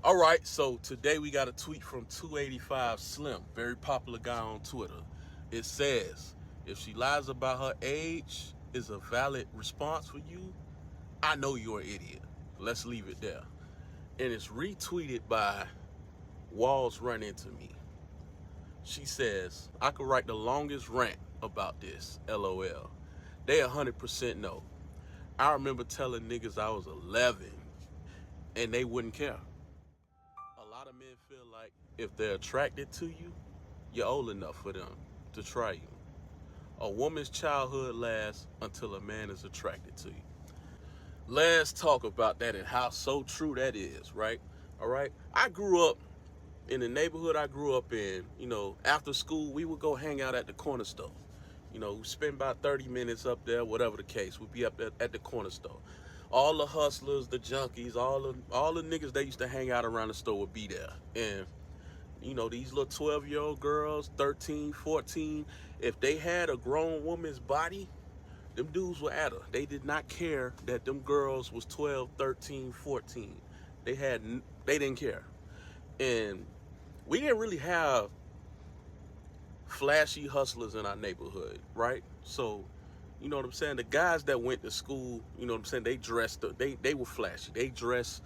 All right, so today we got a tweet from 285 Slim, very popular guy on Twitter. It says, if she lies about her age is a valid response for you, I know you're an idiot. Let's leave it there. And it's retweeted by Walls Run Into Me. She says, I could write the longest rant about this, LOL. They 100% know. I remember telling niggas I was 11 and they wouldn't care. A lot of men feel like if they're attracted to you, you're old enough for them to try you. A woman's childhood lasts until a man is attracted to you. Let's talk about that and how so true that is, right? All right. I grew up in the neighborhood I grew up in. After school, we would go hang out at the corner store. Spend about 30 minutes up there, whatever the case. We'd be up at the corner store. All the hustlers, the junkies, all the niggas that used to hang out around the store would be there. And these little 12-year-old girls, 13, 14, if they had a grown woman's body, them dudes were at her. They did not care that them girls was 12, 13, 14. They didn't care. And we didn't really have flashy hustlers in our neighborhood, right? So, you know what I'm saying? The guys that went to school, you know what I'm saying, they were flashy. They dressed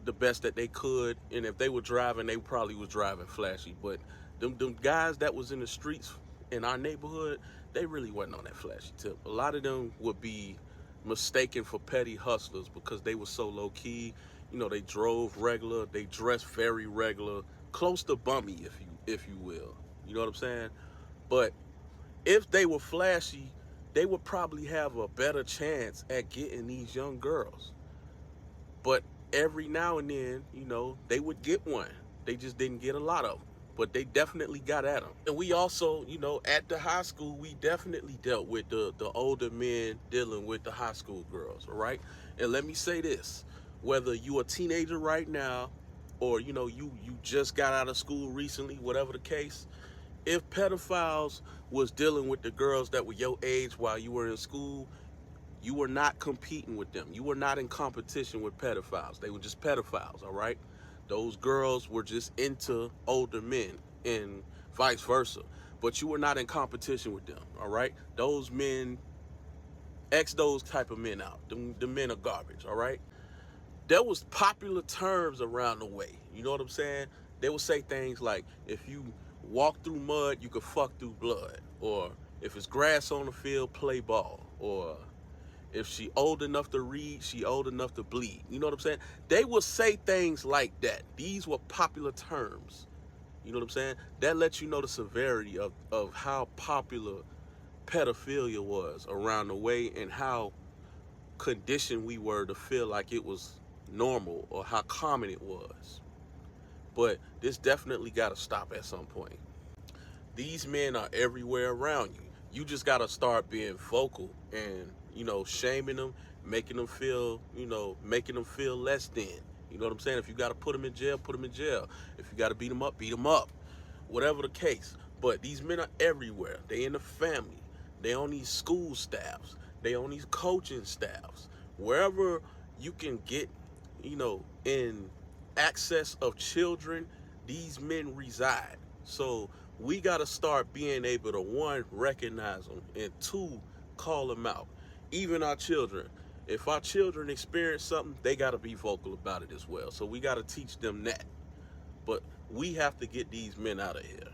the best that they could, and if they were driving, they probably was driving flashy. But them guys that was in the streets in our neighborhood, they really wasn't on that flashy tip. A lot of them would be mistaken for petty hustlers because they were so low key. They drove regular, they dressed very regular, close to bummy, if you will. You know what I'm saying? But if they were flashy, they would probably have a better chance at getting these young girls. But every now and then, they would get one. They just didn't get a lot of them. But they definitely got at them. And we also, at the high school, we definitely dealt with the older men dealing with the high school girls, all right? And let me say this, whether you a teenager right now or, you just got out of school recently, whatever the case, if pedophiles was dealing with the girls that were your age while you were in school, you were not competing with them. You were not in competition with pedophiles. They were just pedophiles, all right? Those girls were just into older men and vice versa. But you were not in competition with them, all right? Those men, X those type of men out. The men are garbage, all right? There was popular terms around the way. You know what I'm saying? They would say things like, if you walk through mud, you could fuck through blood. Or if it's grass on the field, play ball. Or if she old enough to read, she old enough to bleed. You know what I'm saying? They would say things like that. These were popular terms. You know what I'm saying? That lets you know the severity of how popular pedophilia was around the way and how conditioned we were to feel like it was normal or how common it was. But this definitely got to stop at some point. These men are everywhere around you. You just got to start being vocal and, shaming them, making them feel less than. You know what I'm saying? If you got to put them in jail, put them in jail. If you got to beat them up, beat them up. Whatever the case. But these men are everywhere. They in the family. They on these school staffs. They on these coaching staffs. Wherever you can get, in access of children, these men reside. So we got to start being able to, one, recognize them, and two, call them out. Even our children. If our children experience something, they got to be vocal about it as well. So we got to teach them that. But we have to get these men out of here.